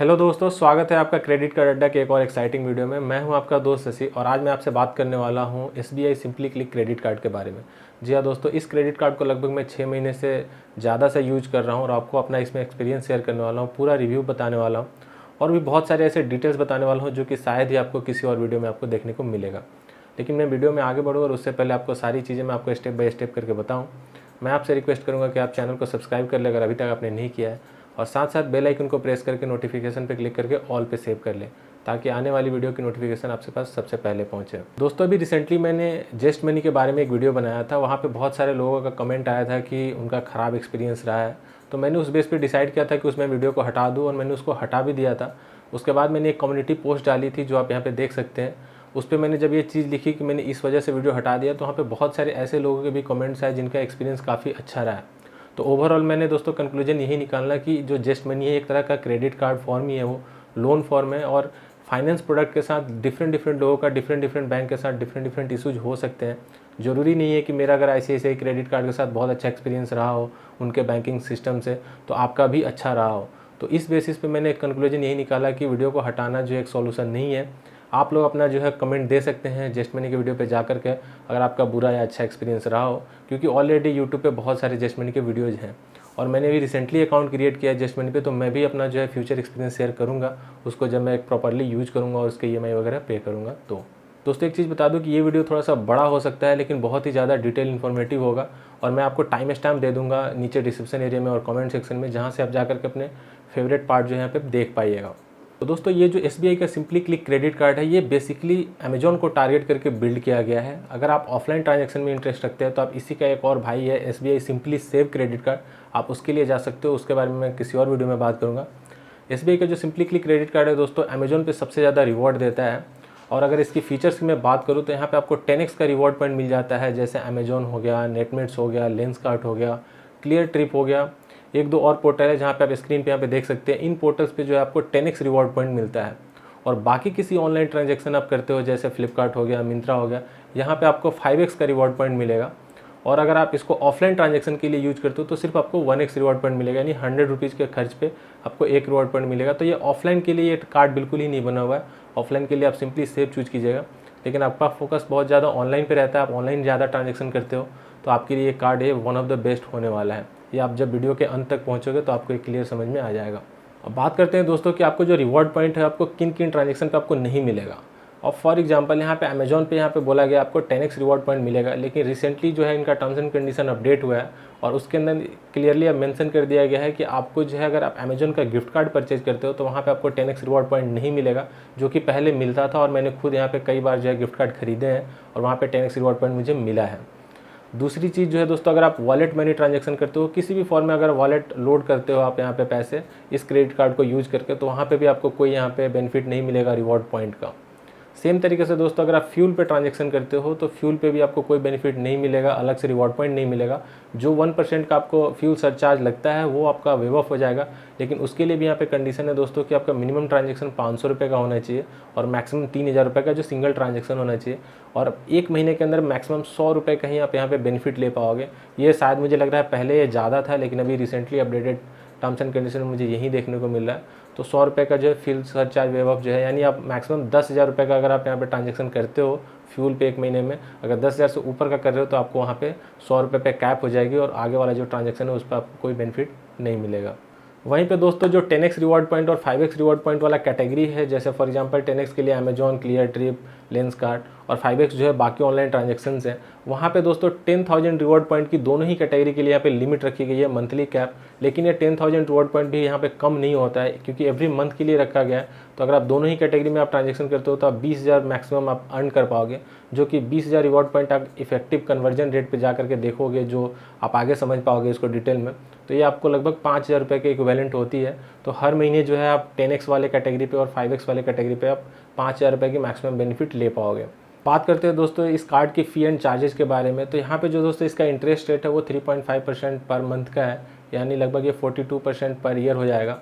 Hello दोस्तों, स्वागत है आपका क्रेडिट कार्ड अड्डा के एक और एक्साइटिंग वीडियो में। मैं हूं आपका दोस्त शशि और आज मैं आपसे बात करने वाला हूं SBI simply click credit card के बारे में। जी हाँ दोस्तों, इस क्रेडिट कार्ड को लगभग मैं 6 महीने से ज़्यादा से यूज कर रहा हूं और आपको अपना इसमें एक्सपीरियंस शेयर करने वाला हूं, पूरा रिव्यू बताने वाला हूँ और भी बहुत सारे ऐसे डिटेल्स बताने वाला हूँ जो कि शायद ही आपको किसी और वीडियो में आपको देखने को मिलेगा। लेकिन मैं वीडियो में आगे बढ़ूँ और उससे पहले आपको सारी चीज़ें मैं आपको स्टेप बाय स्टेप करके बताऊँ। मैं आपसे रिक्वेस्ट करूँगा कि आप चैनल को सब्सक्राइब कर ले अगर अभी तक आपने नहीं किया है, और साथ साथ बेल आइकन को प्रेस करके नोटिफिकेशन पे क्लिक करके ऑल पे सेव कर लें ताकि आने वाली वीडियो की नोटिफिकेशन आपके पास सबसे पहले पहुंचे। दोस्तों, अभी रिसेंटली मैंने जेस्ट मनी के बारे में एक वीडियो बनाया था। वहाँ पे बहुत सारे लोगों का कमेंट आया था कि उनका ख़राब एक्सपीरियंस रहा है, तो मैंने उस बेस पे डिसाइड किया था कि उसमें वीडियो को हटा दूँ और मैंने उसको हटा भी दिया था। उसके बाद मैंने एक कम्युनिटी पोस्ट डाली थी जो आप यहाँ पे देख सकते हैं। उस पर मैंने जब ये चीज़ लिखी कि मैंने इस वजह से वीडियो हटा दिया, तो वहाँ पे बहुत सारे ऐसे लोगों के भी कमेंट्स आए जिनका एक्सपीरियंस काफ़ी अच्छा रहा है। तो ओवरऑल मैंने दोस्तों कंक्लूजन यही निकालना कि जो जेस्ट मनी है एक तरह का क्रेडिट कार्ड फॉर्म ही है, वो लोन फॉर्म है और फाइनेंस प्रोडक्ट के साथ डिफरेंट लोगों का डिफरेंट बैंक के साथ डिफरेंट इशूज हो सकते हैं। ज़रूरी नहीं है कि मेरा अगर ICICI क्रेडिट कार्ड के साथ बहुत अच्छा एक्सपीरियंस रहा हो उनके बैंकिंग सिस्टम से, तो आपका भी अच्छा रहा हो। तो इस बेसिस पे मैंने कंक्लूजन यही निकाला कि वीडियो को हटाना जो एक सॉल्यूशन नहीं है। आप लोग अपना जो है कमेंट दे सकते हैं जेस्ट मनी के वीडियो पे जा करके अगर आपका बुरा या अच्छा एक्सपीरियंस रहा हो, क्योंकि ऑलरेडी यूट्यूब पे बहुत सारे जेस्ट मनी के वीडियोज़ हैं और मैंने भी रिसेंटली अकाउंट क्रिएट किया है जेस्ट मनी पे। तो मैं भी अपना जो है फ्यूचर एक्सपीरियंस शेयर करूँगा उसको जब मैं प्रॉपरली यूज करूँगा और उसके EMI वगैरह पे करूँगा। तो दोस्तों, एक चीज़ बता दूं कि ये वीडियो थोड़ा सा बड़ा हो सकता है लेकिन बहुत ही ज़्यादा डिटेल इन्फॉर्मेटिव होगा और मैं आपको टाइम स्टैम्प दे दूंगा नीचे डिस्क्रिप्शन एरिया में और कमेंट सेक्शन में, जहाँ से आप जाकर के अपने फेवरेट पार्ट जो है यहाँ पे देख पाइएगा। तो दोस्तों, ये जो SBI का सिंपली क्लिक क्रेडिट कार्ड है, ये बेसिकली अमेजॉन को टारगेट करके बिल्ड किया गया है। अगर आप ऑफलाइन ट्रांजैक्शन में इंटरेस्ट रखते हैं तो आप इसी का एक और भाई है SBI simply save credit card, आप उसके लिए जा सकते हो। उसके बारे में मैं किसी और वीडियो में बात करूँगा। SBI का जो सिंपली क्लिक क्रेडिट कार्ड है दोस्तों, अमेजॉन पे सबसे ज़्यादा रिवॉर्ड देता है और अगर इसकी फीचर्स की मैं बात करूँ तो यहाँ पे आपको 10x का रिवॉर्ड पॉइंट मिल जाता है, जैसे अमेजॉन हो गया, नेटमेट्स हो गया, लेंसकार्ट हो गया, क्लियर ट्रिप हो गया। एक दो और पोर्टल है जहाँ पे आप स्क्रीन पे यहाँ पे देख सकते हैं। इन पोर्टल्स पे जो है आपको 10x रिवॉर्ड पॉइंट मिलता है और बाकी किसी ऑनलाइन ट्रांजैक्शन आप करते हो जैसे फ्लिपकार्ट हो गया, मिंत्रा हो गया, यहाँ पे आपको 5x का रिवॉर्ड पॉइंट मिलेगा। और अगर आप इसको ऑफलाइन ट्रांजैक्शन के लिए यूज करते हो तो सिर्फ आपको 1x रिवॉर्ड पॉइंट मिलेगा, यानी 100 रुपीज़ के खर्च पे आपको एक रिवॉर्ड पॉइंट मिलेगा। तो ये ऑफलाइन के लिए ये कार्ड बिल्कुल ही नहीं बना हुआ है। ऑफलाइन के लिए आप सिंपली सेव चूज कीजिएगा, लेकिन आपका फोकस बहुत ज़्यादा ऑनलाइन पे रहता है, आप ऑनलाइन ज़्यादा ट्रांजैक्शन करते हो, तो आपके लिए ये कार्ड है वन ऑफ द बेस्ट होने वाला है। ये आप जब वीडियो के अंत तक पहुँचोगे तो आपको एक क्लियर समझ में आ जाएगा। अब बात करते हैं दोस्तों कि आपको जो रिवॉर्ड पॉइंट है आपको किन किन ट्रांजैक्शन पे आपको नहीं मिलेगा। और फॉर एग्जांपल यहाँ पे अमेजॉन पे यहाँ पे बोला गया आपको 10x रिवॉर्ड पॉइंट मिलेगा, लेकिन रिसेंटली जो है इनका टर्म्स एंड कंडीशन अपडेट हुआ है और उसके अंदर क्लियरली अब मेंशन कर दिया गया है कि आपको जो है अगर आप अमेजॉन का गिफ्ट कार्ड परचेज करते हो तो वहाँ पे आपको 10x रिवॉर्ड पॉइंट नहीं मिलेगा, जो कि पहले मिलता था और मैंने खुद यहाँ पे कई बार जो है गिफ्ट कार्ड खरीदे हैं और वहाँ पे 10x रिवॉर्ड पॉइंट मुझे मिला है। दूसरी चीज़ जो है दोस्तों, अगर आप वॉलेट मनी ट्रांजैक्शन करते हो किसी भी फॉर्म में, अगर वॉलेट लोड करते हो आप यहाँ पे पैसे इस क्रेडिट कार्ड को यूज करके, तो वहाँ पे भी आपको कोई यहाँ पे बेनिफिट नहीं मिलेगा रिवॉर्ड पॉइंट का। सेम तरीके से दोस्तों, अगर आप फ्यूल पे ट्रांजैक्शन करते हो तो फ्यूल पे भी आपको कोई बेनिफिट नहीं मिलेगा, अलग से रिवॉर्ड पॉइंट नहीं मिलेगा। जो 1% का आपको फ्यूल सरचार्ज लगता है वो आपका वेव ऑफ हो जाएगा, लेकिन उसके लिए भी यहाँ पे कंडीशन है दोस्तों कि आपका मिनिमम ट्रांजैक्शन 500 रुपये का होना चाहिए और मैक्सिमम 3000 रुपये का जो सिंगल ट्रांजैक्शन होना चाहिए, और एक महीने के अंदर मैक्सिमम 100 रुपये का ही आप यहाँ पे बेनिफिट ले पाओगे। ये शायद मुझे लग रहा है पहले ये ज़्यादा था, लेकिन अभी recently updated terms and condition में मुझे यही देखने को मिल रहा है। तो 100 रुपये का जो है फ्यूल सरचार्ज वेव ऑफ जो है, यानी आप मैक्सिमम 10,000 रुपये का अगर आप यहाँ पे ट्रांजैक्शन करते हो फ्यूल पे एक महीने में, अगर 10,000 से ऊपर का कर रहे हो तो आपको वहाँ पे 100 रुपये पे कैप हो जाएगी और आगे वाला जो ट्रांजैक्शन है उस पर आपको कोई बेनिफिट नहीं मिलेगा। वहीं पे दोस्तों, जो 10x रिवॉर्ड पॉइंट और 5x रिवॉर्ड पॉइंट वाला कैटेगरी है, जैसे फॉर एग्जांपल 10x के लिए अमेजॉन, क्लियर ट्रिप, लेंसकार्ट, और 5x जो है बाकी ऑनलाइन ट्रांजैक्शंस हैं, वहाँ पे दोस्तों 10,000 रिवॉर्ड पॉइंट की दोनों ही कैटेगरी के लिए यहाँ पे लिमिट रखी गई है, मंथली कैप। लेकिन ये 10,000 रिवॉर्ड पॉइंट भी यहाँ पे कम नहीं होता है क्योंकि एवरी मंथ के लिए रखा गया है। तो अगर आप दोनों ही कैटेगरी में आप ट्रांजैक्शन करते हो तो आप 20,000 मैक्सिमम आप अर्न कर पाओगे, जो कि 20,000 रिवॉर्ड पॉइंट आप इफेक्टिव कन्वर्जन रेट पे जा करके देखोगे, जो आप आगे समझ पाओगे इसको डिटेल में, तो ये आपको लगभग 5,000 रुपये के इक्विवेलेंट होती है। तो हर महीने जो है आप 10x वाले कैटेगरी पे और 5x वाले कैटेगरी पे आप 5,000 रुपये की मैक्सिमम बेनिफिट ले पाओगे। बात करते हैं दोस्तों इस कार्ड की फ़ी एंड चार्जेस के बारे में, तो यहाँ पे जो दोस्तों इसका इंटरेस्ट रेट है वो 3.5% पर मंथ का है, यानी लगभग ये 42% पर ईयर हो जाएगा।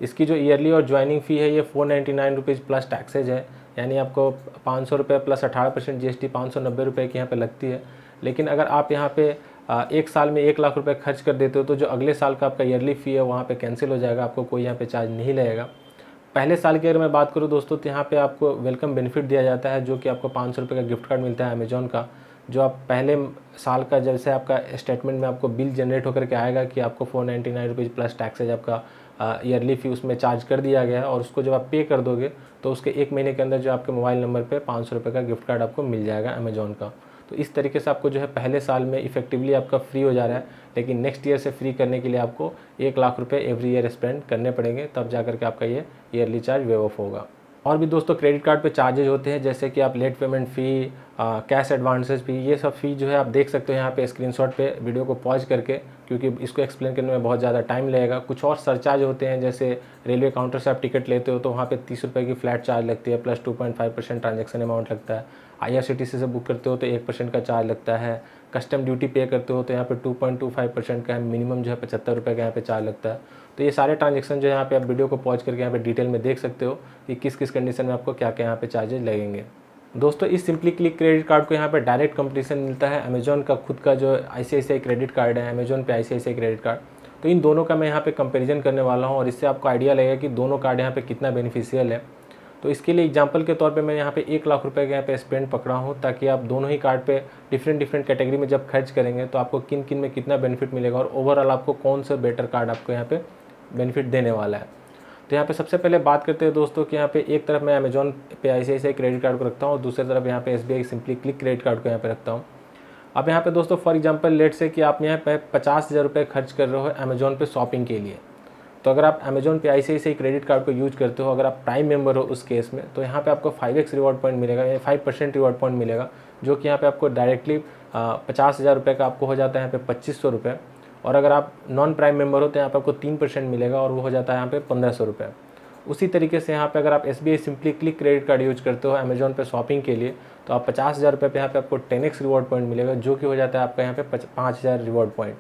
इसकी जो ईयरली और ज्वाइनिंग फ़ी है ये 499 रुपीज़ प्लस टैक्सेज है, यानी आपको 500 रुपये प्लस 18% GST 590 रुपये की यहाँ पे लगती है। लेकिन अगर आप यहाँ पे एक साल में 1 लाख रुपए खर्च कर देते हो तो जो अगले साल का आपका ईयरली फ़ी है वहाँ पे कैंसिल हो जाएगा, आपको कोई यहाँ पे चार्ज नहीं लगेगा। पहले साल की अगर मैं बात करूँ दोस्तों, तो यहाँ पे आपको वेलकम बेनिफिट दिया जाता है, जो कि आपको 500 रुपये का गिफ्ट कार्ड मिलता है अमेजोन का। जो आप पहले साल का जैसे आपका स्टेटमेंट में आपको बिल जनरेट होकर के आएगा कि आपको 499 रुपीज़ प्लस टैक्सेज आपका ईयरली फ़ी उसमें चार्ज कर दिया गया है, और उसको जब आप पे कर दोगे तो उसके 1 महीने के अंदर जो आपके मोबाइल नंबर पे 500 रुपये का गिफ्ट कार्ड आपको मिल जाएगा अमेजोन का। तो इस तरीके से आपको जो है पहले साल में इफेक्टिवली आपका फ्री हो जा रहा है, लेकिन नेक्स्ट ईयर से फ्री करने के लिए आपको 1 लाख रुपए एवरी ईयर स्पेंड करने पड़ेंगे, तब जा करके आपका ये ईयरली चार्ज वेव ऑफ होगा। और भी दोस्तों क्रेडिट कार्ड पे चार्जेज होते हैं, जैसे कि आप लेट पेमेंट फ़ी, कैश एडवांसेस फ़ी, ये सब फ़ी जो है आप देख सकते हो यहाँ पे स्क्रीनशॉट पे वीडियो को पॉज करके, क्योंकि इसको एक्सप्लेन करने में बहुत ज़्यादा टाइम लगेगा। कुछ और सरचार्ज होते हैं, जैसे रेलवे काउंटर से आप टिकट लेते हो तो वहाँ पे 30 रुपये की फ्लैट चार्ज लगती है, प्लस 2.5% ट्रांजेक्शन अमाउंट लगता है। IRCTC से बुक करते हो तो 1% का चार्ज लगता है। कस्टम ड्यूटी पे करते हो तो यहाँ पे 2.25% का है, मिनिमम जो है 75 रुपये का यहाँ पे चार्ज लगता है। तो ये सारे ट्रांजेक्शन जो है यहाँ पे आप वीडियो को पॉज करके यहाँ पे डिटेल में देख सकते हो कि किस किस कंडीशन में आपको क्या क्या यहाँ पे चार्जेज लगेंगे। दोस्तों इस सिंपली क्लिक क्रेडिट कार्ड को यहाँ पे डायरेक्ट कंपटीशन मिलता है अमेजोन का खुद का जो ICICI क्रेडिट कार्ड है, अमेजोन पे ICICI क्रेडिट कार्ड। तो इन दोनों का मैं यहाँ पे कंपेरिजन करने वाला हूँ, और इससे आपको आइडिया लगेगा कि दोनों कार्ड यहाँ पे कितना बेनिफिशियल है। तो इसके लिए एग्जांपल के तौर पे मैं यहाँ पे 1 लाख रुपए का यहाँ पे स्पेंड पकड़ा हूँ, ताकि आप दोनों ही कार्ड पे डिफरेंट कैटेगरी में जब खर्च करेंगे तो आपको किन किन में कितना बेनिफिट मिलेगा, और ओवरऑल आपको कौन सा बेटर कार्ड आपको यहाँ पे बेनिफिट देने वाला है। तो यहाँ पे सबसे पहले बात करते हैं दोस्तों कि यहाँ पे एक तरफ मैं अमेजोन पे ICICI क्रेडिट कार्ड को रखता हूँ, और दूसरी तरफ यहाँ पे SBI simply click credit card को यहाँ पे रखता हूँ। अब यहाँ पे दोस्तों फॉर एग्जांपल लेट से कि आप यहाँ पे 50,000 रुपये खर्च कर रहे हो अमेजोन पे शॉपिंग के लिए। तो अगर आप अमेजोन पे ICICI क्रेडिट कार्ड को यूज करते हो, अगर आप प्राइम मेंबर हो उस केस में, तो यहाँ पे आपको 5x रिवॉर्ड पॉइंट मिलेगा, या 5% रिवॉर्ड पॉइंट मिलेगा, जो कि यहाँ पे आपको डायरेक्टली 50,000 रुपये का आपको हो जाता है यहाँ पे 2500 रुपये। और अगर आप नॉन प्राइम मेंबर हो तो यहाँ पे आपको 3% मिलेगा, और वो हो जाता है यहाँ पे 1500 रुपये। उसी तरीके से यहाँ पे अगर आप SBI simply click credit card use करते हो अमेजोन पे शॉपिंग के लिए, तो आप 50,000 रुपये पे यहाँ पे आपको 10x रिवॉर्ड पॉइंट मिलेगा, जो कि हो जाता है आपका यहाँ पे 5,000 रिवॉर्ड पॉइंट।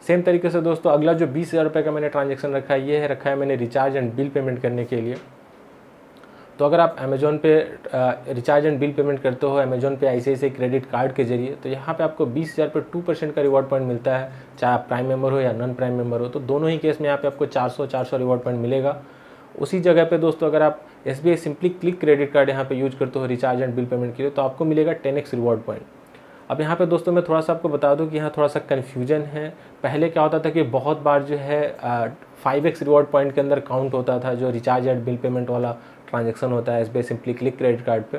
सेम तरीके से दोस्तों अगला जो 20,000 रुपये का मैंने ट्रांजेक्शन रखा है, ये है रखा है मैंने रिचार्ज एंड बिल पेमेंट करने के लिए। तो अगर आप अमेजोन पे रिचार्ज एंड बिल पेमेंट करते हो अमेजोन पे ICICI क्रेडिट कार्ड के जरिए, तो यहाँ पे आपको 20,000 पे 2% का रिवॉर्ड पॉइंट मिलता है, चाहे आप प्राइम मेंबर हो या नॉन प्राइम मेंबर हो। तो दोनों ही केस में यहाँ पे आपको 400 रिवॉर्ड पॉइंट मिलेगा। उसी जगह पे दोस्तों अगर आप SBI simply click credit card यहाँ पे यूज करते हो रिचार्ज एंड बिल पेमेंट के लिए, तो आपको मिलेगा 10x रिवॉर्ड पॉइंट। अब यहाँ पे दोस्तों मैं थोड़ा सा आपको बता दूं कि यहाँ थोड़ा सा कन्फ्यूजन है। पहले क्या होता था कि बहुत बार जो है 5x रिवॉर्ड पॉइंट के अंदर काउंट होता था जो रिचार्ज एंड बिल पेमेंट वाला ट्रांजैक्शन होता है SBI simply click credit card पे।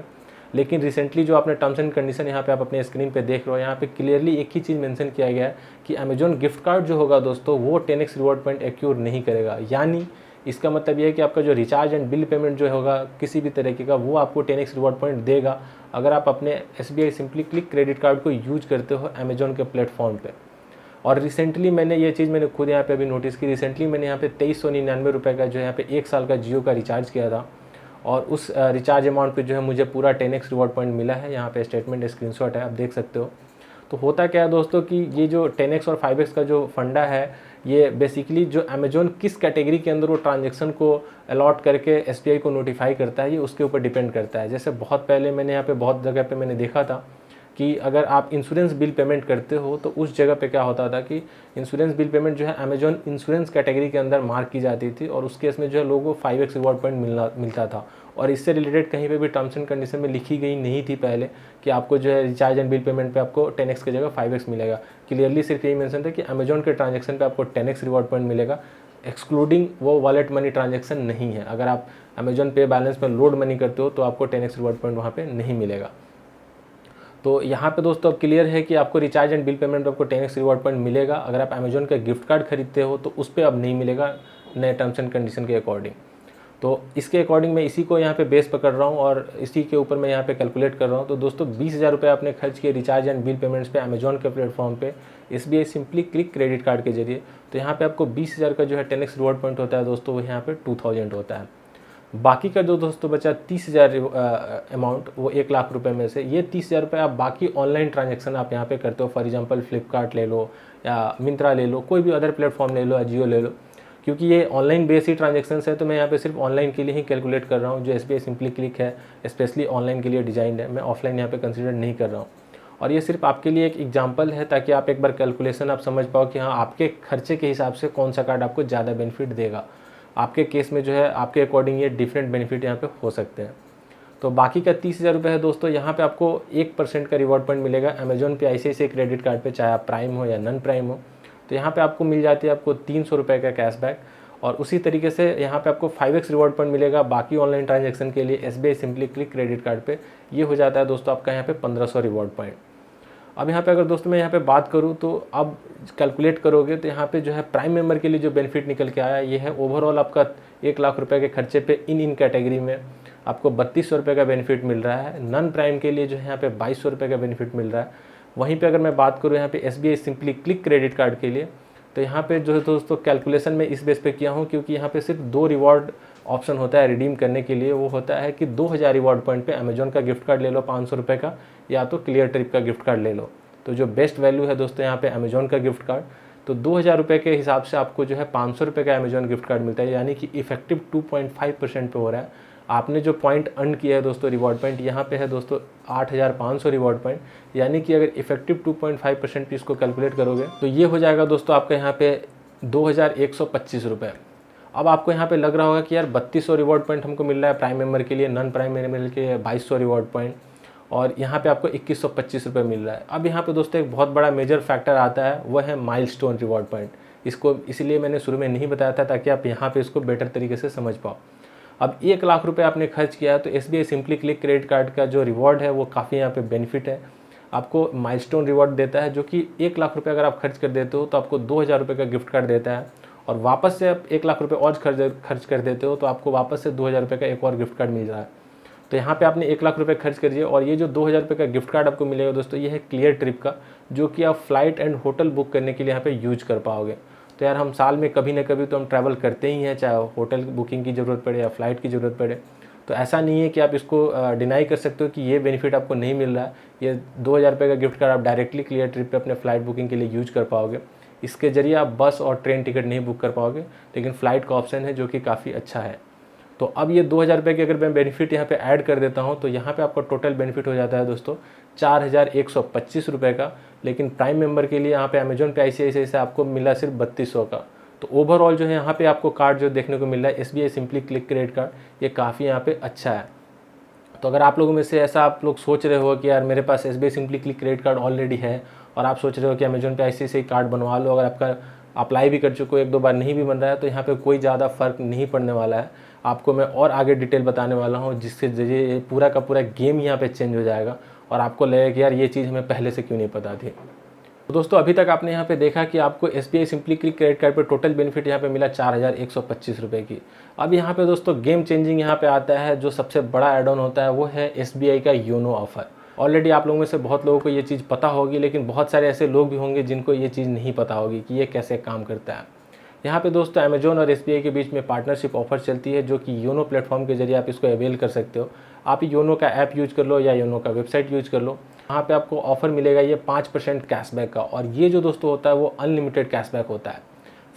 लेकिन रिसेंटली जो आपने टर्म्स एंड कंडीशन यहाँ पे आप अपने स्क्रीन पे देख रहे हो, यहाँ पे क्लियरली एक ही चीज़ मेंशन किया गया है कि अमेजोन गिफ्ट कार्ड जो होगा दोस्तों वो 10x रिवॉर्ड पॉइंट एक्यूर नहीं करेगा। यानी इसका मतलब ये है कि आपका जो रिचार्ज एंड बिल पेमेंट जो होगा किसी भी तरीके का, वो आपको 10x रिवॉर्ड पॉइंट देगा अगर आप अपने SBI simply click credit card को यूज करते हो अमेजोन के प्लेटफॉर्म पे। और रिसेंटली मैंने खुद यहाँ पे अभी नोटिस की, रिसेंटली मैंने यहाँ पे 2399 रुपये का जो यहाँ पे 1 साल का जियो का रिचार्ज किया था, और उस रिचार्ज अमाउंट पे जो है मुझे पूरा 10x रिवॉर्ड पॉइंट मिला है। यहाँ पे स्टेटमेंट स्क्रीनशॉट है, आप देख सकते हो। तो होता क्या है दोस्तों कि ये जो 10x और 5x का जो फंडा है, ये बेसिकली जो अमेजोन किस कैटेगरी के अंदर वो ट्रांजैक्शन को अलॉट करके SBI को नोटिफाई करता है, ये उसके ऊपर डिपेंड करता है। जैसे बहुत पहले मैंने यहाँ पे बहुत जगह पे मैंने देखा था कि अगर आप इंश्योरेंस बिल पेमेंट करते हो तो उस जगह पे क्या होता था कि इंश्योरेंस बिल पेमेंट जो है अमेजोन इंश्योरेंस कैटेगरी के अंदर मार्क की जाती थी, और उस केस में जो है लोगों को 5x रिवॉर्ड पॉइंट मिलता था। और इससे रिलेटेड कहीं पे भी टर्म्स एंड कंडीशन में लिखी गई नहीं थी पहले कि आपको जो है रिचार्ज एंड बिल पेमेंट पे आपको 10x की जगह 5x मिलेगा। क्लियरली सिर्फ यही मेंशन था कि अमेजोन के ट्रांजैक्शन पे आपको 10x रिवॉर्ड पॉइंट मिलेगा, एक्सक्लूडिंग वो वॉलेट मनी ट्रांजैक्शन नहीं है। अगर आप अमेजोन पे बैलेंस में लोड मनी करते हो तो आपको 10x रिवॉर्ड पॉइंट वहाँ पे नहीं मिलेगा। तो यहाँ पे दोस्तों अब क्लियर है कि आपको रिचार्ज एंड बिल पेमेंट पे आपको 10x रिवॉर्ड पॉइंट मिलेगा। अगर आप अमेजोन का गिफ्ट कार्ड खरीदते हो तो उस पर अब नहीं मिलेगा नए टर्म्स एंड कंडीशन के अकॉर्डिंग। तो इसके अकॉर्डिंग मैं इसी को यहाँ पे बेस पकड़ रहा हूँ और इसी के ऊपर मैं यहाँ पे कैलकुलेट कर रहा हूँ। तो दोस्तों 20,000 रुपये आपने खर्च किए रिचार्ज एंड बिल पेमेंट्स पे अमेजोन के प्लेटफॉर्म पे SBI simply click credit card के जरिए, तो यहाँ पे आपको 20,000 का जो है 10x रिवॉर्ड पॉइंट होता है दोस्तों, वो यहाँ पे 2000 होता है। बाकी का जो दोस्तों बचा 30,000 अमाउंट, वो 1 लाख रुपए में से ये 30,000 रुपये आप बाकी ऑनलाइन ट्रांजैक्शन आप यहाँ पे करते हो। फॉर एग्जांपल फ्लिपकार्ट ले लो या मिंत्रा ले लो, कोई भी अदर प्लेटफॉर्म ले लो या जियो ले लो। क्योंकि ये ऑनलाइन बेस ही ट्रांजेक्शन है तो मैं यहाँ पे सिर्फ ऑनलाइन के लिए ही कैलकुलेट कर रहा हूँ। जो SBI सिंपली क्लिक है स्पेशली ऑनलाइन के लिए डिजाइंड है, मैं ऑफलाइन यहाँ पे कंसिडर नहीं कर रहा हूँ। और ये सिर्फ आपके लिए एक एग्जांपल है ताकि आप एक बार कैलकुलेशन आप समझ पाओ कि हाँ आपके खर्चे के हिसाब से कौन सा कार्ड आपको ज़्यादा बेनिफिट देगा। आपके केस में जो है आपके अकॉर्डिंग ये डिफरेंट बेनिफिट यहाँ पे हो सकते हैं। तो बाकी का 30,000 रुपये है दोस्तों, यहाँ पे आपको 1% का रिवॉर्ड पॉइंट मिलेगा अमेजोन पे ICICI क्रेडिट कार्ड पे, चाहे आप प्राइम हो या नॉन प्राइम हो। तो यहाँ पे आपको मिल जाती है आपको 300 रुपये का कैशबैक। और उसी तरीके से यहाँ पे आपको 5x रिवॉर्ड पॉइंट मिलेगा बाकी ऑनलाइन ट्रांजैक्शन के लिए SBI simply click credit card पे। ये हो जाता है दोस्तों आपका यहाँ पे 1500 रिवॉर्ड पॉइंट। अब यहाँ पे अगर दोस्तों मैं यहाँ पे बात करूँ तो अब कैलकुलेट करोगे तो यहाँ पे जो है प्राइम मेंबर के लिए जो बेनिफिट निकल के आया ये है ओवरऑल आपका 1 लाख रुपये के खर्चे पे इन कैटेगरी में आपको 3200 रुपये का बेनिफिट मिल रहा है। नॉन प्राइम के लिए जो है यहाँ पे 2200 रुपये का बेनिफिट मिल रहा है। वहीं पे अगर मैं बात करूँ यहाँ पे SBI simply click credit card के लिए, तो यहाँ पे जो है दोस्तों कैलकुलेशन में इस बेस पे किया हूँ क्योंकि यहाँ पे सिर्फ 2 रिवॉर्ड ऑप्शन होता है रिडीम करने के लिए। वो होता है कि 2000 रिवॉर्ड पॉइंट पे अमेजोन का गिफ्ट कार्ड ले लो 500 रुपये का, या तो क्लियर ट्रिप का गिफ्ट कार्ड ले लो। तो जो बेस्ट वैल्यू है दोस्तों यहाँ पे अमेजोन का गिफ्ट कार्ड, तो 2000 रुपये के हिसाब से आपको जो है 500 रुपये का अमेजोन गिफ्ट कार्ड मिलता है, यानी कि इफेक्टिव 2.5% पे हो रहा है। आपने जो पॉइंट अर्न किया है दोस्तों रिवॉर्ड पॉइंट यहाँ पे है दोस्तों 8500 रिवॉर्ड पॉइंट, यानी कि अगर इफेक्टिव 2.5% पे इसको कैलकुलेट करोगे तो ये हो जाएगा दोस्तों आपका यहाँ पे 2125 रुपये। अब आपको यहाँ पे लग रहा होगा कि यार 3200 रिवॉर्ड पॉइंट हमको मिल रहा है प्राइम मेंबर के लिए, नॉन प्राइम मेंबर के लिए 2200 रिवॉर्ड पॉइंट, और यहाँ पे आपको 2125 रुपये मिल रहा है। अब यहाँ पे दोस्तों एक बहुत बड़ा मेजर फैक्टर आता है, वह है माइलस्टोन रिवॉर्ड पॉइंट। इसको इसलिए मैंने शुरू में नहीं बताया था ताकि आप यहाँ पे इसको बेटर तरीके से समझ पाओ। अब 1 लाख रुपये आपने खर्च किया है तो SBI simply click credit card का जो रिवॉर्ड है वो काफ़ी यहाँ पे बेनिफिट है, आपको माइलस्टोन रिवॉर्ड देता है, जो कि 1 लाख रुपये अगर आप खर्च कर देते हो तो आपको 2000 रुपये का गिफ्ट कार्ड देता है, और वापस से आप 1 लाख रुपये और खर्च कर देते हो तो आपको वापस से 2000 रुपये का एक और गिफ्ट कार्ड मिल रहा है। तो यहाँ पे आपने 1 लाख रुपये खर्च करिए, और ये जो 2000 रुपये का गिफ्ट कार्ड आपको मिलेगा दोस्तों ये है क्लियर ट्रिप का, जो कि आप फ्लाइट एंड होटल बुक करने के लिए यहाँ पे यूज कर पाओगे। तो यार हम साल में कभी ना कभी तो हम ट्रैवल करते ही हैं, चाहे होटल बुकिंग की ज़रूरत पड़े या फ्लाइट की ज़रूरत पड़े। तो ऐसा नहीं है कि आप इसको डिनाई कर सकते हो कि ये बेनिफिट आपको नहीं मिल रहा है। ये 2000 रुपये का गिफ्ट कार्ड आप डायरेक्टली क्लियर ट्रिप पे अपने फ्लाइट बुकिंग के लिए यूज कर पाओगे। इसके जरिए आप बस और ट्रेन टिकट नहीं बुक कर पाओगे, लेकिन फ़्लाइट का ऑप्शन है जो कि काफ़ी अच्छा है। तो अब ये 2000 रुपये की अगर मैं बेनिफिट यहाँ पे ऐड कर देता हूँ तो यहाँ पे आपका टोटल बेनिफिट हो जाता है दोस्तों 4125 रुपये का। लेकिन प्राइम मेंबर के लिए यहाँ पे अमेजोन पे ICICI से आपको मिला सिर्फ 3200 का। तो ओवरऑल जो है यहाँ पे आपको कार्ड जो देखने को मिल रहा है SBI simply click credit card, ये काफ़ी यहाँ पे अच्छा है। तो अगर आप लोगों में से ऐसा आप लोग सोच रहे हो कि यार मेरे पास SBI simply click credit card already है, और आप सोच रहे हो कि अमेजोन पे ICICI कार्ड बनवा लो, अगर आपका अप्लाई भी कर चुके हो 1-2 बार नहीं भी बन रहा है, तो यहाँ पे कोई ज़्यादा फ़र्क नहीं पड़ने वाला है। आपको मैं और आगे डिटेल बताने वाला हूँ जिसके जरिए पूरा का पूरा गेम यहाँ पे चेंज हो जाएगा, और आपको लगेगा कि यार ये चीज़ हमें पहले से क्यों नहीं पता थी। तो दोस्तों अभी तक आपने यहाँ पे देखा कि आपको SBI simply click credit card पे टोटल बेनिफिट यहाँ पे मिला 4125 रुपये की। अब यहाँ पे दोस्तों गेम चेंजिंग यहाँ पे आता है, जो सबसे बड़ा एड ऑन होता है वो है SBI का योनो ऑफर। ऑलरेडी आप लोगों में से बहुत लोगों को ये चीज़ पता होगी, लेकिन बहुत सारे ऐसे लोग भी होंगे जिनको ये चीज़ नहीं पता होगी कि ये कैसे काम करता है। यहाँ पे दोस्तों अमेजोन और SBI के बीच में पार्टनरशिप ऑफर चलती है, जो कि योनो प्लेटफॉर्म के जरिए आप इसको अवेल कर सकते हो। आप योनो का ऐप यूज कर लो या योनो का वेबसाइट यूज कर लो, यहाँ पे आपको ऑफर मिलेगा ये 5% कैशबैक का, और ये जो दोस्तों होता है वो अनलिमिटेड कैशबैक होता है।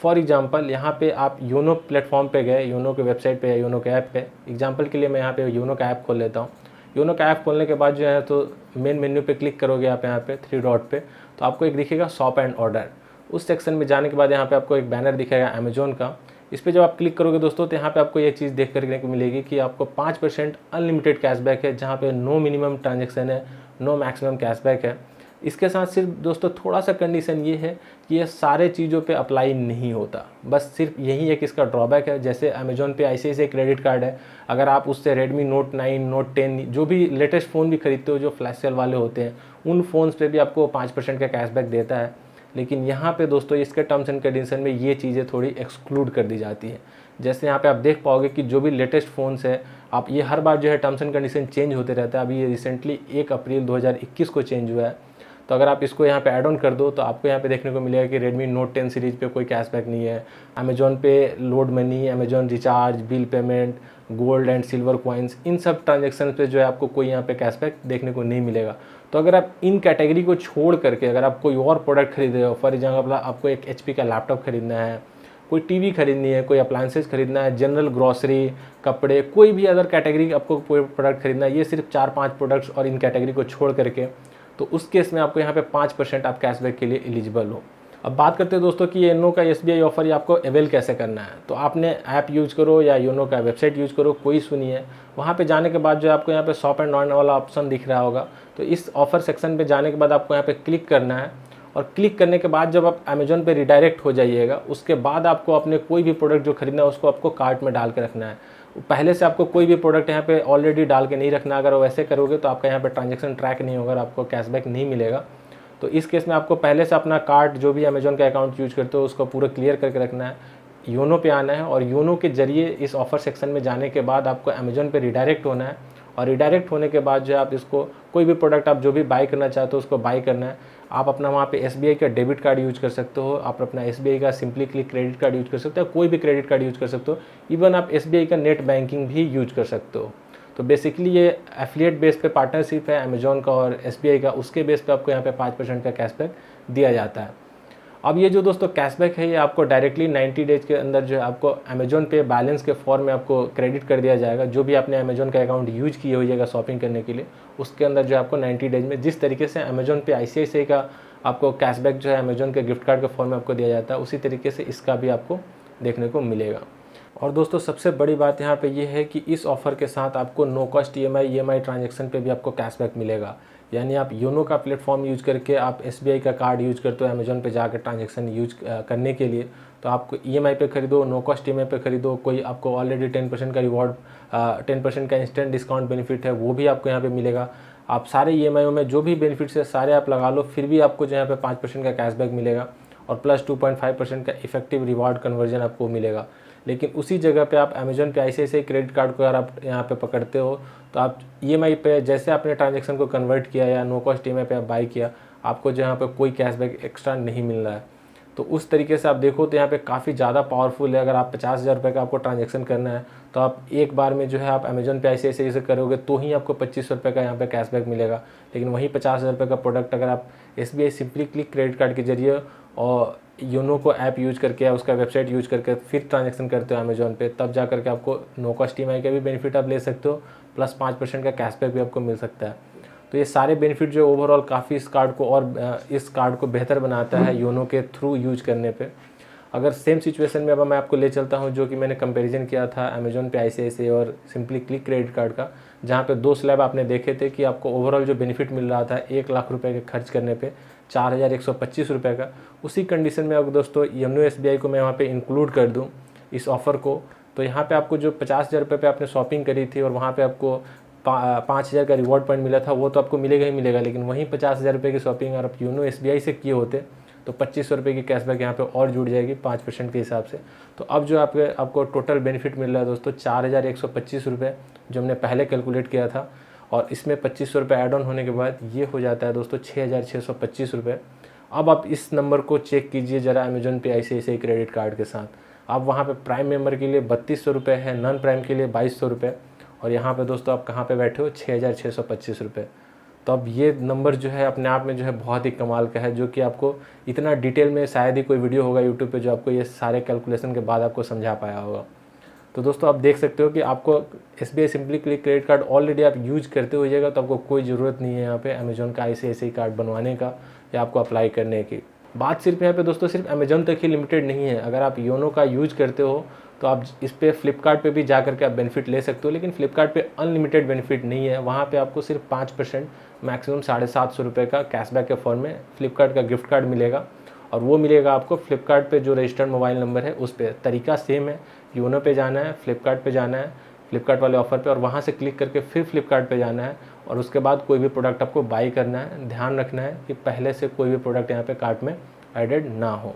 फॉर एग्जांपल यहाँ पे आप योनो प्लेटफॉर्म पे गए, योनो के वेबसाइट पे या योनो के ऐप पे, एग्जांपल के लिए मैं यहाँ पे योनो का ऐप खोल लेता हूँ। योनो का ऐप खोलने के बाद जो है तो मेन मेन्यू पे क्लिक करोगे आप यहाँ पे 3 डॉट पे, तो आपको एक दिखेगा शॉप एंड ऑर्डर। उस सेक्शन में जाने के बाद यहाँ पे आपको एक बैनर दिखेगा अमेजोन का। इस पर जब आप क्लिक करोगे दोस्तों तो यहाँ पे आपको ये चीज़ देख करने को मिलेगी कि आपको 5% अनलिमिटेड कैशबैक है, जहाँ पे नो मिनिमम ट्रांजेक्शन है, नो मैक्सिमम कैशबैक है। इसके साथ सिर्फ दोस्तों थोड़ा सा कंडीशन ये है कि ये सारे चीज़ों पे अप्लाई नहीं होता, बस सिर्फ यही एक इसका ड्रॉबैक है। जैसे अमेजोन पे ICICI क्रेडिट कार्ड है, अगर आप उससे Redmi Note 9, Note 10 जो भी लेटेस्ट फ़ोन भी खरीदते हो जो फ्लैश सेल वाले होते हैं, उन फ़ोन्स पे भी आपको 5% का कैशबैक देता है। लेकिन यहाँ पे दोस्तों इसके टर्म्स एंड कंडीशन में ये चीज़ें थोड़ी एक्सक्लूड कर दी जाती है। जैसे यहाँ पे आप देख पाओगे कि जो भी लेटेस्ट फ़ोन्स है, आप ये हर बार जो है टर्म्स एंड कंडीशन चेंज होते रहता है। अभी ये रिसेंटली 1 अप्रैल 2021 को चेंज हुआ है। तो अगर आप इसको यहाँ पे ऐड ऑन कर दो तो आपको यहाँ पे देखने को मिलेगा कि Redmi Note 10 सीरीज़ पे कोई कैशबैक नहीं है। Amazon Pay load money, Amazon recharge, bill payment, gold and silver coins, इन सब ट्रांजेक्शन पे जो है आपको कोई यहाँ पे कैशबैक देखने को नहीं मिलेगा। तो अगर आप इन कैटेगरी को छोड़ करके अगर आप कोई और प्रोडक्ट खरीद रहे हो, फॉर एग्जाम्पल आपको एक HP का लैपटॉप खरीदना है, कोई टीवी खरीदनी है, कोई अप्लायंसेज खरीदना है, जनरल ग्रॉसरी, कपड़े, कोई भी अदर कैटेगरी आपको कोई प्रोडक्ट खरीदना है, ये सिर्फ 4-5 प्रोडक्ट्स और इन कैटेगरी को छोड़ करके, तो उस केस में आपको यहाँ पे 5% आप कैशबैक के लिए एलिजिबल हो। अब बात करते हैं दोस्तों कि योनो का SBI ऑफर ये आपको अवेल कैसे करना है। तो आपने ऐप यूज़ करो या योनो का वेबसाइट यूज़ करो, कोई सुनिए, वहाँ पे जाने के बाद जो आपको यहाँ पे शॉप एंड अर्न वाला ऑप्शन दिख रहा होगा, तो इस ऑफर सेक्शन पे जाने के बाद आपको यहाँ पे क्लिक करना है। और क्लिक करने के बाद जब आप अमेजोन पे रिडायरेक्ट हो जाइएगा, उसके बाद आपको अपने कोई भी प्रोडक्ट जो खरीदना है उसको आपको कार्ट में डाल के रखना है। पहले से आपको कोई भी प्रोडक्ट यहाँ पे ऑलरेडी डाल के नहीं रखना। अगर वैसे करोगे तो आपका यहाँ पे ट्रांजेक्शन ट्रैक नहीं होगा और आपको कैशबैक नहीं मिलेगा। तो इस केस में आपको पहले से अपना कार्ड जो भी अमेजोन का अकाउंट यूज करते हो उसको पूरा क्लियर करके रखना है, योनो पे आना है और योनो के जरिए इस ऑफर सेक्शन में जाने के बाद आपको अमेजोन पे रिडायरेक्ट होना है। और रिडायरेक्ट होने के बाद जो है आप इसको कोई भी प्रोडक्ट आप जो भी बाई करना चाहते हो उसको बाई करना है। आप अपना वहाँ पे SBI का डेबिट कार्ड यूज कर सकते हो, आप अपना SBI का simply click credit card use कर सकते हो, कोई भी क्रेडिट कार्ड यूज कर सकते हो, इवन आप SBI का नेट बैंकिंग भी यूज कर सकते हो। तो बेसिकली ये एफिलिएट बेस पे पार्टनरशिप है अमेजोन का और SBI का, उसके बेस पे आपको यहाँ पे 5% का कैशबैक दिया जाता है। अब ये जो दोस्तों कैशबैक है ये आपको डायरेक्टली 90 डेज के अंदर जो है आपको अमेजोन पे बैलेंस के फॉर्म में आपको क्रेडिट कर दिया जाएगा। जो भी आपने अमेजोन का अकाउंट यूज किए होइएगा शॉपिंग करने के लिए, उसके अंदर जो आपको 90 डेज में जिस तरीके से अमेजोन पे ICICI का आपको कैशबैक जो है अमेजोन के गिफ्ट कार्ड के फॉर्म में आपको दिया जाता है, उसी तरीके से इसका भी आपको देखने को मिलेगा। और दोस्तों सबसे बड़ी बात यहाँ पे ये है कि इस ऑफ़र के साथ आपको नो कॉस्ट EMI ट्रांजैक्शन पे भी आपको कैशबैक मिलेगा। यानी आप योनो का प्लेटफॉर्म यूज करके आप SBI का कार्ड यूज करते हो अमेजोन पे जाकर ट्रांजैक्शन यूज करने के लिए, तो आपको EMI पे खरीदो, नो कॉस्ट EMI पे खरीदो, कोई आपको ऑलरेडी 10% का रिवॉर्ड 10% का इंस्टेंट डिस्काउंट बेनिफिट है वो भी आपको यहाँ पे मिलेगा। आप सारे EMI में जो भी बेनिफिट्स है सारे आप लगा लो, फिर भी आपको जो यहाँ पे 5% का कैशबैक मिलेगा और प्लस 2.5% का इफेक्टिव रिवॉर्ड कन्वर्जन आपको मिलेगा। लेकिन उसी जगह पे आप अमेजोन पे ICICI क्रेडिट कार्ड को अगर आप यहाँ पे पकड़ते हो तो आप EMI पे जैसे आपने ट्रांजैक्शन को कन्वर्ट किया या नो कॉस्ट EMI पे आप बाई किया, आपको जो यहाँ पे कोई कैशबैक एक्स्ट्रा नहीं मिल रहा है। तो उस तरीके से आप देखो तो यहाँ पे काफ़ी ज़्यादा पावरफुल है। अगर आप 50,000 रुपये का आपको ट्रांजैक्शन करना है तो आप एक बार में जो है आप अमेजोन पे ICICI से करोगे तो ही आपको 2500 रुपये का यहाँ पे कैशबैक मिलेगा। लेकिन वहीं 50,000 रुपये का प्रोडक्ट अगर आप SBI simply click credit card के जरिए और योनो को ऐप यूज करके या उसका वेबसाइट यूज करके फिर ट्रांजैक्शन करते हो अमेजोन पे, तब जा करके आपको नो कॉस्ट EMI का भी बेनिफिट आप ले सकते हो, प्लस 5% का कैशबैक भी आपको मिल सकता है। तो ये सारे बेनिफिट जो ओवरऑल काफ़ी इस कार्ड को बेहतर बनाता है योनो के थ्रू यूज करने पे। अगर सेम सिचुएशन में अब मैं आपको ले चलता हूँ जो कि मैंने कंपैरिजन किया था अमेजोन पे ICICI और सिंपली क्लिक क्रेडिट कार्ड का, जहाँ पे 2 स्लैब आपने देखे थे कि आपको ओवरऑल जो बेनिफिट मिल रहा था 1 लाख रुपए के खर्च करने पे 4,125 रुपये का। उसी कंडीशन में अगर दोस्तों योनो SBI को मैं वहाँ पे इंक्लूड कर दूँ इस ऑफ़र को, तो यहाँ पे आपको जो 50,000 रुपये पे आपने शॉपिंग करी थी और वहाँ पे आपको 5,000 का रिवॉर्ड पॉइंट मिला था, वो तो आपको मिलेगा ही मिलेगा। लेकिन वहीं 50,000 रुपये की शॉपिंग अगर आप योनो SBI से किए होते तो 2,500 रुपये की कैशबैक यहाँ पे और जुड़ जाएगी 5% के हिसाब से। तो अब जो आपको टोटल बेनिफिट मिल रहा है दोस्तों 4,125 रुपये जो हमने पहले कैलकुलेट किया था, और इसमें 2,500 रुपये ऐड ऑन होने के बाद ये हो जाता है दोस्तों 6,625 रुपये। अब आप इस नंबर को चेक कीजिए ज़रा अमेजोन पे ICICI क्रेडिट कार्ड के साथ। आप वहाँ पे प्राइम मेंबर के लिए 3,200 रुपये है, नॉन प्राइम के लिए 2,200 रुपये, और यहाँ पे दोस्तों आप कहाँ पे बैठे हो 6,625 रुपये। तो अब ये नंबर जो है अपने आप में जो है बहुत ही कमाल का है, जो कि आपको इतना डिटेल में शायद ही कोई वीडियो होगा यूट्यूब पे जो आपको ये सारे कैलकुलेशन के बाद आपको समझा पाया होगा। तो दोस्तों आप देख सकते हो कि आपको SBI simply click credit card already आप यूज करते होइएगा तो आपको कोई ज़रूरत नहीं है यहाँ पे अमेजोन का ICICI कार्ड बनवाने का या आपको अप्लाई करने की। बात सिर्फ यहाँ पे दोस्तों सिर्फ अमेजोन तक ही लिमिटेड नहीं है। अगर आप योनो का यूज करते हो तो आप इस पर फ्लिपकार्ट पे भी जा करके आप बेनिफिट ले सकते हो, लेकिन फ्लिपकार्ट पे अनलिमिटेड बेनिफिट नहीं है। वहाँ पे आपको सिर्फ 5% मैक्सिमम 750 रुपये का कैशबैक के फॉर्म में फ्लिपकार्ट का गिफ्ट कार्ड मिलेगा, और वो मिलेगा आपको फ्लिपकार्ट पे जो रजिस्टर्ड मोबाइल नंबर है उस पर। तरीका सेम है, योनो पे जाना है, फ्लिपकार्ट पे जाना है, फ्लिपकार्ट वाले ऑफर पे, और वहाँ से क्लिक करके फिर फ्लिपकार्ट पे जाना है, और उसके बाद कोई भी प्रोडक्ट आपको बाई करना है। ध्यान रखना है कि पहले से कोई भी प्रोडक्ट यहाँ पे कार्ट में एडेड ना हो।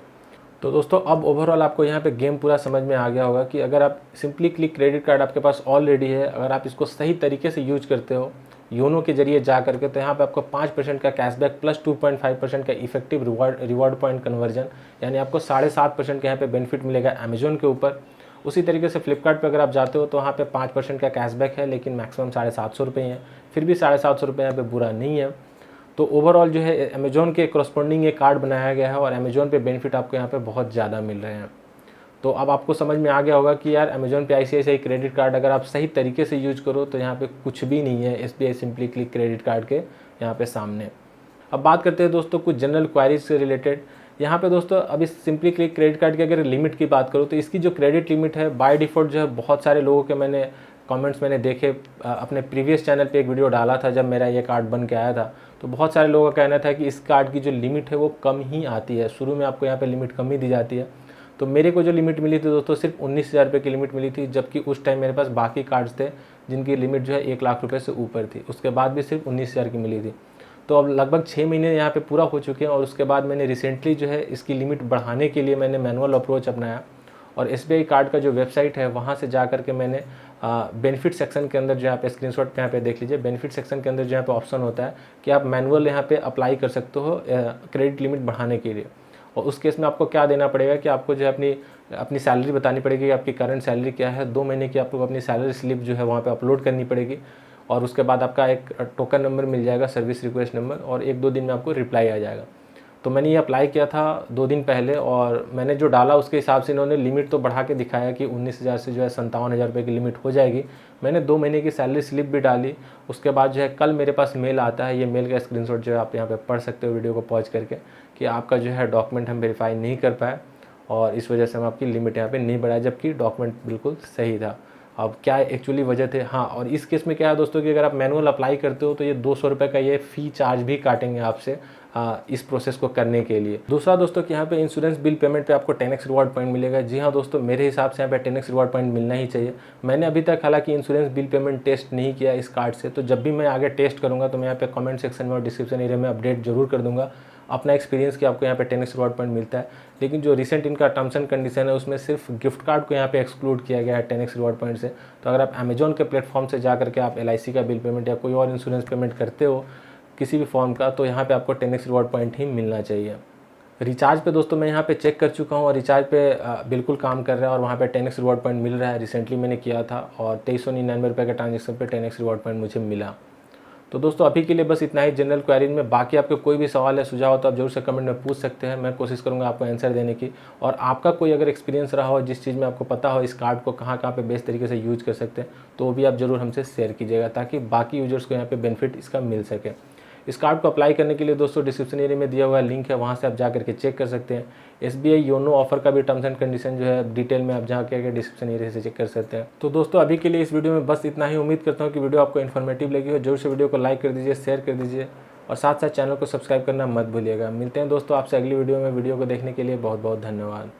तो दोस्तों अब ओवरऑल आपको यहाँ पे गेम पूरा समझ में आ गया होगा कि अगर आप सिंपली क्लिक क्रेडिट कार्ड आपके पास ऑलरेडी है, अगर आप इसको सही तरीके से यूज करते हो योनो के जरिए जा करके, तो यहाँ पे आपको 5% का कैशबैक प्लस 2.5% का इफेक्टिव रिवॉर्ड पॉइंट कन्वर्जन, यानी आपको 7.5% का यहाँ पे बेनिफिट मिलेगा अमेजोन के ऊपर। उसी तरीके से फ्लिपकार्ट पे अगर आप जाते हो तो वहाँ पे 5% का कैशबैक है, लेकिन मैक्सिमम 750 रुपये है। फिर भी 750 रुपये यहाँ पे बुरा नहीं है। तो ओवरऑल जो है अमेजोन के करस्पॉन्डिंग एक कार्ड बनाया गया है और अमेजोन पे बेनिफिट आपको यहाँ पे बहुत ज़्यादा मिल रहे हैं। तो अब आपको समझ में आ गया होगा कि यार अमेजोन पे ICICI क्रेडिट कार्ड अगर आप सही तरीके से यूज करो तो यहाँ पे कुछ भी नहीं है SBI simply click credit card के यहाँ पे सामने। अब बात करते हैं दोस्तों कुछ जनरल क्वारीज से रिलेटेड यहाँ पे दोस्तों अभी सिंपली क्लिक क्रेडिट कार्ड की अगर लिमिट की बात करूँ तो इसकी जो क्रेडिट लिमिट है बाय डिफ़ॉल्ट जो है, बहुत सारे लोगों के मैंने कमेंट्स मैंने देखे, अपने प्रीवियस चैनल पे एक वीडियो डाला था जब मेरा ये कार्ड बन के आया था, तो बहुत सारे लोगों का कहना था कि इस कार्ड की जो लिमिट है वो कम ही आती है, शुरू में आपको यहाँ पे लिमिट कम ही दी जाती है। तो मेरे को जो लिमिट मिली थी दोस्तों सिर्फ 19,000 रुपये की लिमिट मिली थी, जबकि उस टाइम मेरे पास बाकी कार्ड्स थे जिनकी लिमिट जो है 1 लाख रुपये से ऊपर थी, उसके बाद भी सिर्फ 19,000 की मिली थी। तो अब लगभग 6 महीने यहाँ पे पूरा हो चुके हैं और उसके बाद मैंने रिसेंटली जो है इसकी लिमिट बढ़ाने के लिए मैंने मैनुअल अप्रोच अपनाया और SBI कार्ड का जो वेबसाइट है वहाँ से जा करके मैंने बेनिफिट सेक्शन के अंदर जो यहाँ पे स्क्रीनशॉट यहाँ पे देख लीजिए, बेनिफिट सेक्शन के अंदर जो यहाँ पे ऑप्शन होता है कि आप मैनुअल यहाँ पे अप्लाई कर सकते हो क्रेडिट लिमिट बढ़ाने के लिए। और उस केस में आपको क्या देना पड़ेगा कि आपको जो है अपनी सैलरी बतानी पड़ेगी कि आपकी करंट सैलरी क्या है, 2 महीने की आपको अपनी सैलरी स्लिप जो है वहाँ पे अपलोड करनी पड़ेगी और उसके बाद आपका एक टोकन नंबर मिल जाएगा, सर्विस रिक्वेस्ट नंबर, और 1-2 दिन में आपको रिप्लाई आ जाएगा। तो मैंने ये अप्लाई किया था 2 दिन पहले और मैंने जो डाला उसके हिसाब से इन्होंने लिमिट तो बढ़ा के दिखाया कि 19,000 से जो है 57,000 रुपये की लिमिट हो जाएगी। मैंने 2 महीने की सैलरी स्लिप भी डाली, उसके बाद जो है कल मेरे पास मेल आता है, ये मेल का स्क्रीनशॉट जो है आप यहाँ पे पढ़ सकते हो वीडियो को पॉज करके, कि आपका जो है डॉक्यूमेंट हम वेरीफाई नहीं कर पाए और इस वजह से हम आपकी लिमिट यहाँ पे नहीं बढ़ाए, जबकि डॉक्यूमेंट बिल्कुल सही था। अब क्या एक्चुअली वजह थे, हाँ, और इस केस में क्या है दोस्तों कि अगर आप मैनुअल अप्लाई करते हो तो ये 200 रुपये का ये फ़ी चार्ज भी काटेंगे आपसे इस प्रोसेस को करने के लिए। दूसरा दोस्तों कि यहाँ पे इंश्योरेंस बिल पेमेंट पे आपको 10x रिवॉर्ड पॉइंट मिलेगा। जी हाँ दोस्तों, मेरे हिसाब से यहाँ पे 10x रिवॉर्ड पॉइंट मिलना ही चाहिए। मैंने अभी तक हालांकि इंश्योरेंस बिल पेमेंट टेस्ट नहीं किया इस कार्ड से, तो जब भी मैं आगे टेस्ट करूँगा तो मैं यहाँ पे कमेंट सेक्शन में और डिस्क्रिप्शन एरिया में अपडेट जरूर कर दूँगा अपना एक्सपीरियंस कि आपको यहाँ पे 10x रिवॉर्ड पॉइंट मिलता है। लेकिन जो रिसेंट इनका टर्म्स एंड कंडीशन है उसमें सिर्फ गिफ्ट कार्ड को यहाँ पे एक्सक्लूड किया गया है 10x रिवॉर्ड पॉइंट से। तो अगर आप अमेजॉन के प्लेटफॉर्म से जा करके आप LIC का बिल पेमेंट या कोई और इंश्योरेंस पेमेंट करते हो किसी भी फॉर्म का, तो यहाँ पे आपको 10x रिवॉर्ड पॉइंट ही मिलना चाहिए। रिचार्ज पे दोस्तों मैं यहाँ पे चेक कर चुका हूँ और रिचार्ज पे बिल्कुल काम कर रहा है और वहाँ पे 10x रिवॉर्ड पॉइंट मिल रहा है। रिसेंटली मैंने किया था और 2399 रुपये के ट्रांजेक्शन पे 10x रिवॉर्ड पॉइंट मुझे मिला। तो दोस्तों अभी के लिए बस इतना ही जनरल क्वेरी में। बाकी आपके कोई भी सवाल है, सुझाव हो तो आप जरूर से कमेंट में पूछ सकते हैं, मैं कोशिश करूंगा आपको आंसर देने की। और आपका कोई अगर एक्सपीरियंस रहा हो जिस चीज़ में आपको पता हो इस कार्ड को कहाँ कहाँ पे बेस्ट तरीके से यूज कर सकते हैं, तो वो भी आप जरूर हमसे शेयर कीजिएगा ताकि बाकी यूजर्स को यहाँ पे बेनिफिट इसका मिल सके। इस कार्ड को अप्लाई करने के लिए दोस्तों डिस्क्रिप्शन एरिया में दिया हुआ लिंक है, वहाँ से आप जा करके चेक कर सकते हैं। SBI योनो ऑफर का भी टर्म्स एंड कंडीशन जो है डिटेल में आप जाकर डिस्क्रिप्शन एरिया से चेक कर सकते हैं। तो दोस्तों अभी के लिए इस वीडियो में बस इतना ही। उम्मीद करता हूँ कि वीडियो आपको इन्फॉर्मेटिव लगी हो। जरूर से वीडियो को लाइक कर दीजिए, शेयर कर दीजिए और साथ साथ चैनल को सब्सक्राइब करना मत भूलिएगा। मिलते हैं दोस्तों आपसे अगली वीडियो में। वीडियो को देखने के लिए बहुत बहुत धन्यवाद।